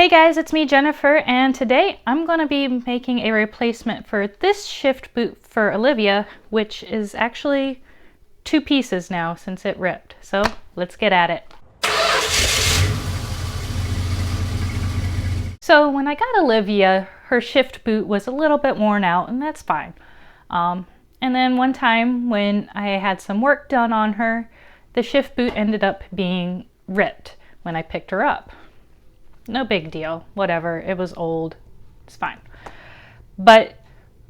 Hey guys, it's me Jennifer, and today I'm going to be making a replacement for this shift boot for Olivia, which is actually 2 pieces now since it ripped. So let's get at it. So when I got Olivia, her shift boot was a little bit worn out, and that's fine. And then one time when I had some work done on her, the shift boot ended up being ripped when I picked her up. No big deal, whatever, it was old, it's fine. But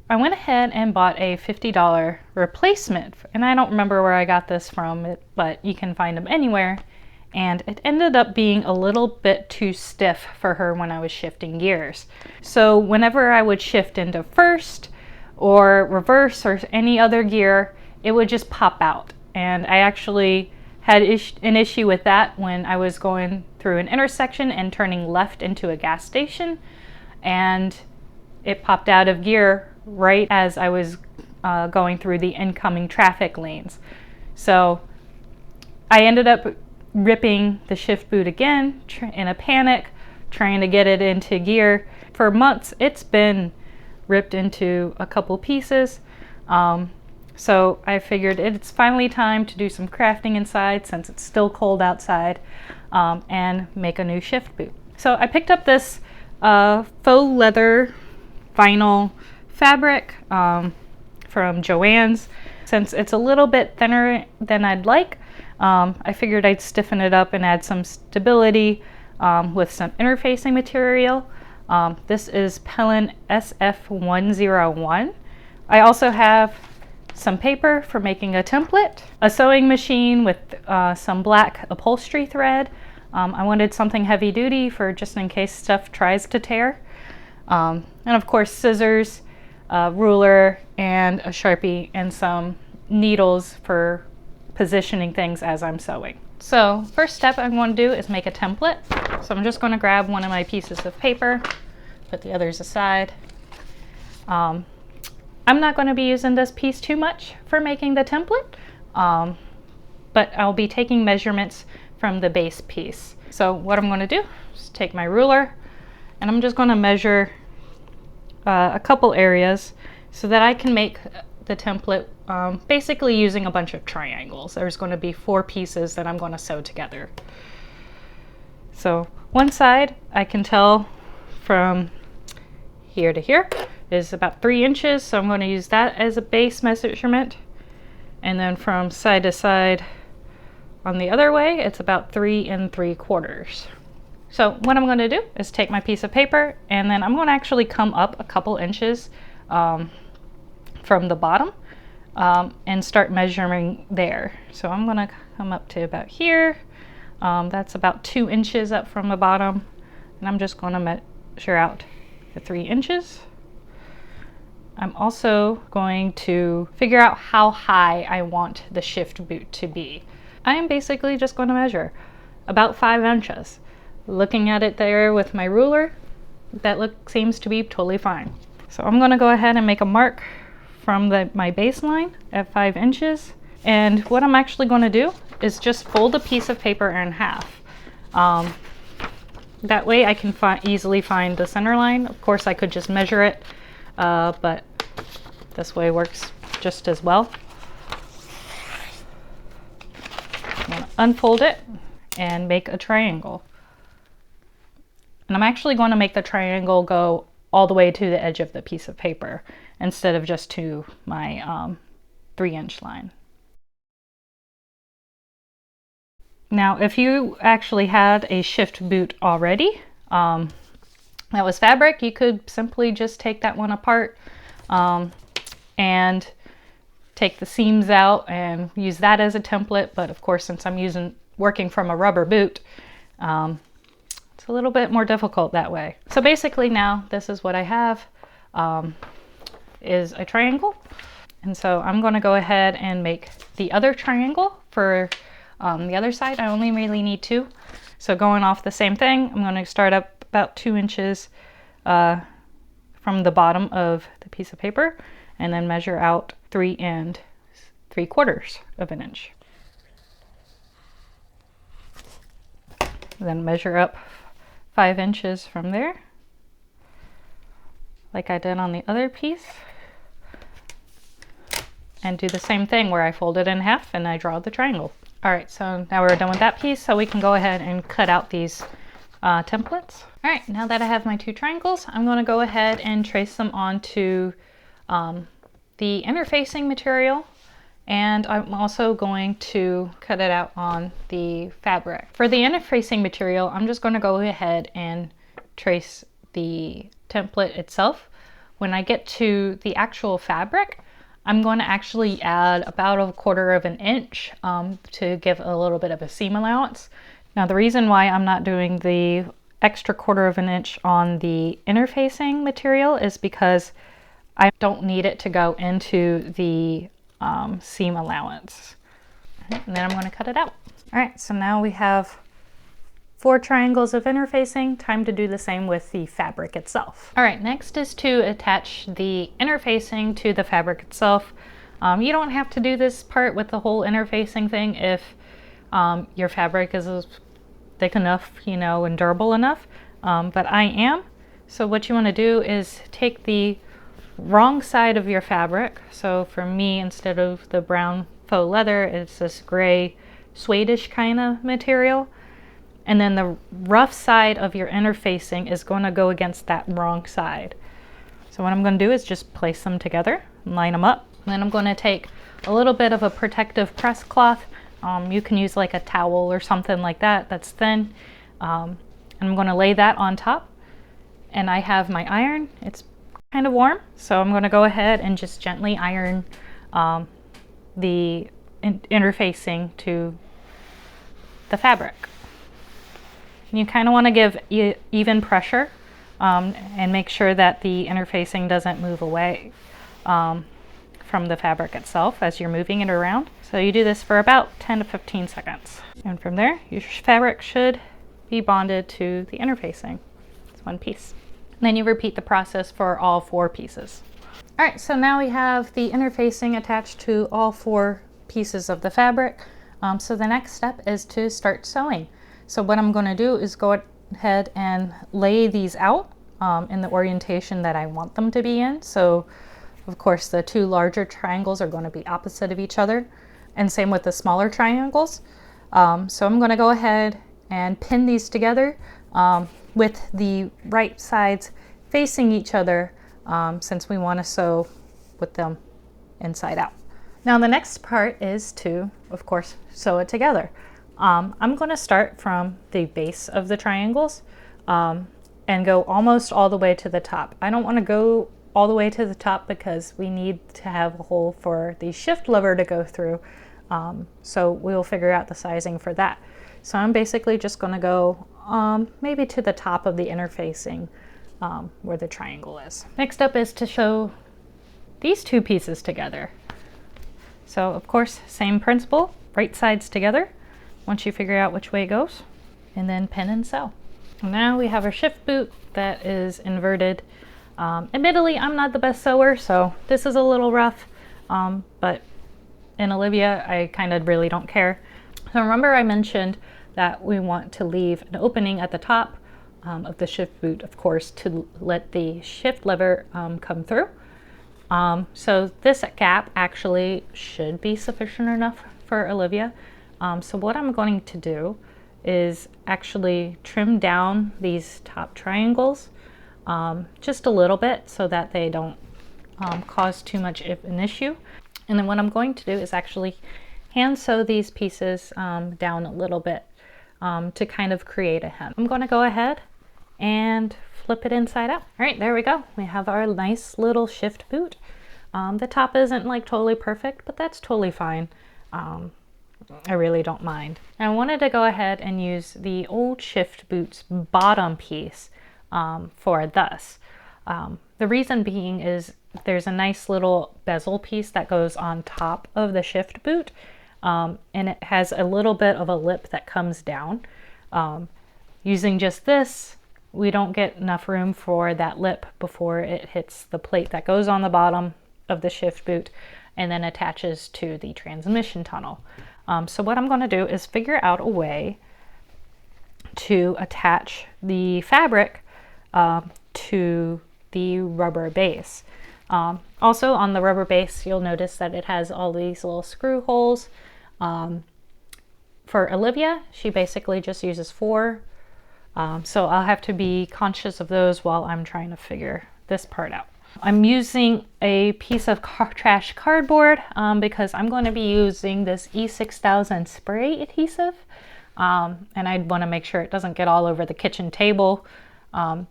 I went ahead and bought a $50 replacement, and I don't remember where I got this from, but you can find them anywhere. And it ended up being a little bit too stiff for her when I was shifting gears. So whenever I would shift into first or reverse or any other gear, it would just pop out. And I actually had an issue with that when I was going through an intersection and turning left into a gas station, and it popped out of gear right as I was going through the incoming traffic lanes. So I ended up ripping the shift boot again in a panic, trying to get it into gear. For months it's been ripped into a couple pieces. So I figured it's finally time to do some crafting inside since it's still cold outside, and make a new shift boot. So I picked up this faux leather vinyl fabric from Joann's. Since it's a little bit thinner than I'd like, I figured I'd stiffen it up and add some stability with some interfacing material. This is Pellin SF101. I also have some paper for making a template, a sewing machine with some black upholstery thread. I wanted something heavy duty for just in case stuff tries to tear. And of course scissors, ruler, and a Sharpie, and some needles for positioning things as I'm sewing. So first step I'm going to do is make a template. So I'm just going to grab one of my pieces of paper, put the others aside. I'm not going to be using this piece too much for making the template, but I'll be taking measurements from the base piece. So what I'm going to do is take my ruler, and I'm just going to measure a couple areas so that I can make the template basically using a bunch of triangles. There's going to be 4 pieces that I'm going to sew together. So one side I can tell from here to here is about 3 inches, so I'm going to use that as a base measurement. And then from side to side on the other way, it's about 3 3/4. So what I'm going to do is take my piece of paper, and then I'm going to actually come up a couple inches from the bottom and start measuring there. So I'm going to come up to about here. That's about 2 inches up from the bottom, and I'm just going to measure out the 3 inches. I'm also going to figure out how high I want the shift boot to be. I am basically just going to measure about 5 inches. Looking at it there with my ruler, that seems to be totally fine. So I'm going to go ahead and make a mark from my baseline at 5 inches. And what I'm actually going to do is just fold a piece of paper in half. That way I can easily find the center line. Of course I could just measure it, but this way works just as well. I'm going to unfold it and make a triangle. And I'm actually going to make the triangle go all the way to the edge of the piece of paper instead of just to my 3-inch line. Now, if you actually had a shift boot already that was fabric, you could simply just take that one apart and take the seams out and use that as a template. But of course, since I'm working from a rubber boot, it's a little bit more difficult that way. So basically now this is what I have, is a triangle. And so I'm going to go ahead and make the other triangle for the other side. I only really need 2. So going off the same thing, I'm going to start up about 2 inches from the bottom of the piece of paper, and then measure out 3 3/4 of an inch. Then measure up 5 inches from there, like I did on the other piece, and do the same thing where I fold it in half and I draw the triangle. All right, so now we're done with that piece, so we can go ahead and cut out these templates. All right, now that I have my 2 triangles, I'm going to go ahead and trace them onto the interfacing material, and I'm also going to cut it out on the fabric. For the interfacing material, I'm just going to go ahead and trace the template itself. When I get to the actual fabric, I'm going to actually add about 1/4 inch to give a little bit of a seam allowance. Now the reason why I'm not doing the extra 1/4 inch on the interfacing material is because I don't need it to go into the seam allowance. And then I'm going to cut it out. All right, so now we have 4 triangles of interfacing. Time to do the same with the fabric itself. All right, next is to attach the interfacing to the fabric itself. You don't have to do this part with the whole interfacing thing if your fabric is thick enough, you know, and durable enough, but I am. So what you want to do is take the wrong side of your fabric. So for me, instead of the brown faux leather, it's this gray suede-ish kind of material. And then the rough side of your interfacing is going to go against that wrong side. So what I'm going to do is just place them together and line them up. And then I'm going to take a little bit of a protective press cloth. You can use like a towel or something like that that's thin. And I'm going to lay that on top. And I have my iron. It's kind of warm, so I'm going to go ahead and just gently iron the interfacing to the fabric. You kind of want to give even pressure and make sure that the interfacing doesn't move away from the fabric itself as you're moving it around. So you do this for about 10 to 15 seconds. And from there, your fabric should be bonded to the interfacing. It's one piece. And then you repeat the process for all 4 pieces. All right, so now we have the interfacing attached to all 4 pieces of the fabric. So the next step is to start sewing. So what I'm going to do is go ahead and lay these out in the orientation that I want them to be in. So of course the 2 larger triangles are going to be opposite of each other, and same with the smaller triangles. So I'm going to go ahead and pin these together with the right sides facing each other, since we want to sew with them inside out. Now the next part is to, of course, sew it together. I'm going to start from the base of the triangles and go almost all the way to the top. I don't want to go all the way to the top because we need to have a hole for the shift lever to go through. So we'll figure out the sizing for that. So I'm basically just going to go maybe to the top of the interfacing where the triangle is. Next up is to sew these 2 pieces together. So of course, same principle, right sides together once you figure out which way it goes, and then pin and sew. Now we have our shift boot that is inverted. Admittedly, I'm not the best sewer, so this is a little rough, but in Olivia, I kind of really don't care. So remember I mentioned that we want to leave an opening at the top of the shift boot, of course, to let the shift lever come through. So this gap actually should be sufficient enough for Olivia. So what I'm going to do is actually trim down these top triangles just a little bit so that they don't cause too much of an issue. And then what I'm going to do is actually hand sew these pieces down a little bit to kind of create a hem. I'm going to go ahead and flip it inside out. All right, there we go. We have our nice little shift boot. The top isn't like totally perfect, but that's totally fine. I really don't mind. I wanted to go ahead and use the old shift boot's bottom piece for this. The reason being is there's a nice little bezel piece that goes on top of the shift boot, and it has a little bit of a lip that comes down. Using just this, we don't get enough room for that lip before it hits the plate that goes on the bottom of the shift boot and then attaches to the transmission tunnel. So what I'm going to do is figure out a way to attach the fabric to the rubber base. Also on the rubber base, you'll notice that it has all these little screw holes. For Olivia, she basically just uses 4. So I'll have to be conscious of those while I'm trying to figure this part out. I'm using a piece of trash cardboard because I'm going to be using this E6000 spray adhesive. And I want to make sure it doesn't get all over the kitchen table.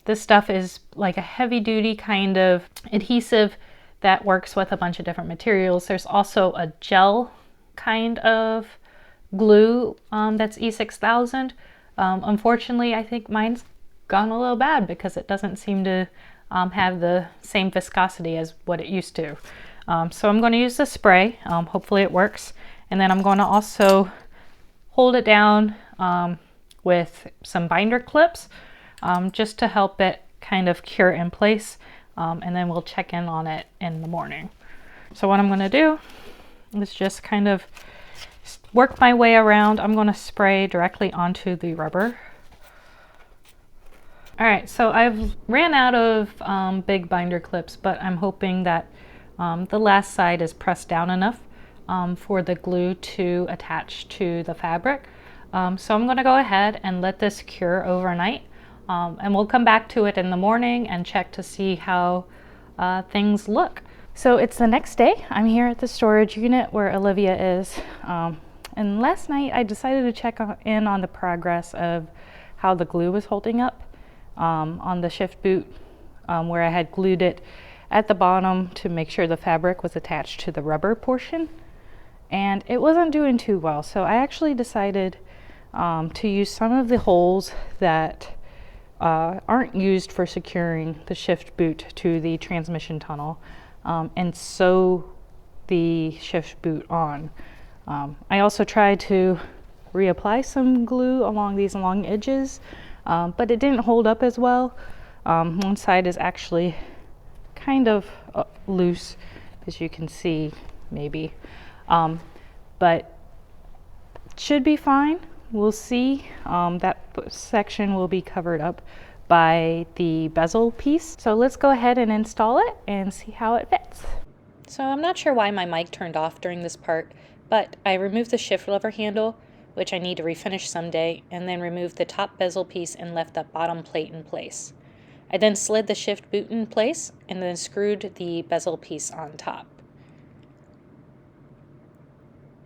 This stuff is like a heavy duty kind of adhesive that works with a bunch of different materials. There's also a gel kind of glue that's E6000. Unfortunately, I think mine's gone a little bad because it doesn't seem to have the same viscosity as what it used to. So I'm going to use the spray. Hopefully it works. And then I'm going to also hold it down with some binder clips just to help it kind of cure in place. And then we'll check in on it in the morning. So what I'm going to do is just kind of work my way around. I'm going to spray directly onto the rubber. All right, so I've ran out of big binder clips, but I'm hoping that the last side is pressed down enough for the glue to attach to the fabric. So I'm going to go ahead and let this cure overnight, and we'll come back to it in the morning and check to see how things look. So it's the next day. I'm here at the storage unit where Olivia is. And last night I decided to check in on the progress of how the glue was holding up on the shift boot, where I had glued it at the bottom to make sure the fabric was attached to the rubber portion. And it wasn't doing too well. So I actually decided to use some of the holes that aren't used for securing the shift boot to the transmission tunnel and sew the shift boot on. I also tried to reapply some glue along these long edges, but it didn't hold up as well. One side is actually kind of loose, as you can see, maybe. But should be fine. We'll see. That section will be covered up by the bezel piece. So let's go ahead and install it and see how it fits. So I'm not sure why my mic turned off during this part, but I removed the shift lever handle, which I need to refinish someday, and then removed the top bezel piece and left the bottom plate in place. I then slid the shift boot in place and then screwed the bezel piece on top.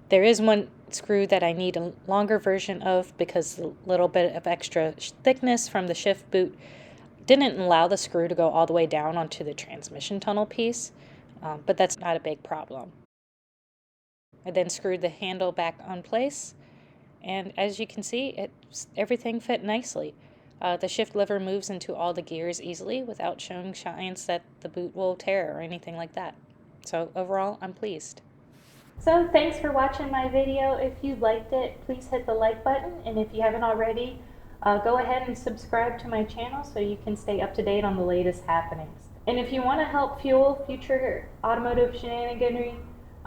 There is one screw that I need a longer version of because a little bit of extra thickness from the shift boot didn't allow the screw to go all the way down onto the transmission tunnel piece, but that's not a big problem. I then screwed the handle back on place, and as you can see, everything fit nicely. The shift lever moves into all the gears easily without showing signs that the boot will tear or anything like that. So overall, I'm pleased. So thanks for watching my video. If you liked it, please hit the like button, and if you haven't already, go ahead and subscribe to my channel so you can stay up to date on the latest happenings. And if you want to help fuel future automotive shenaniganry,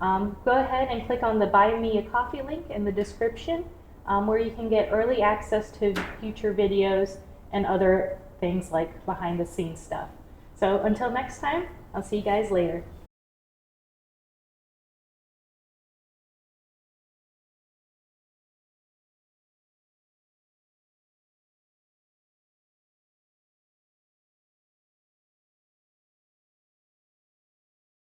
go ahead and click on the Buy Me a Coffee link in the description, where you can get early access to future videos and other things like behind the scenes stuff. So until next time, I'll see you guys later.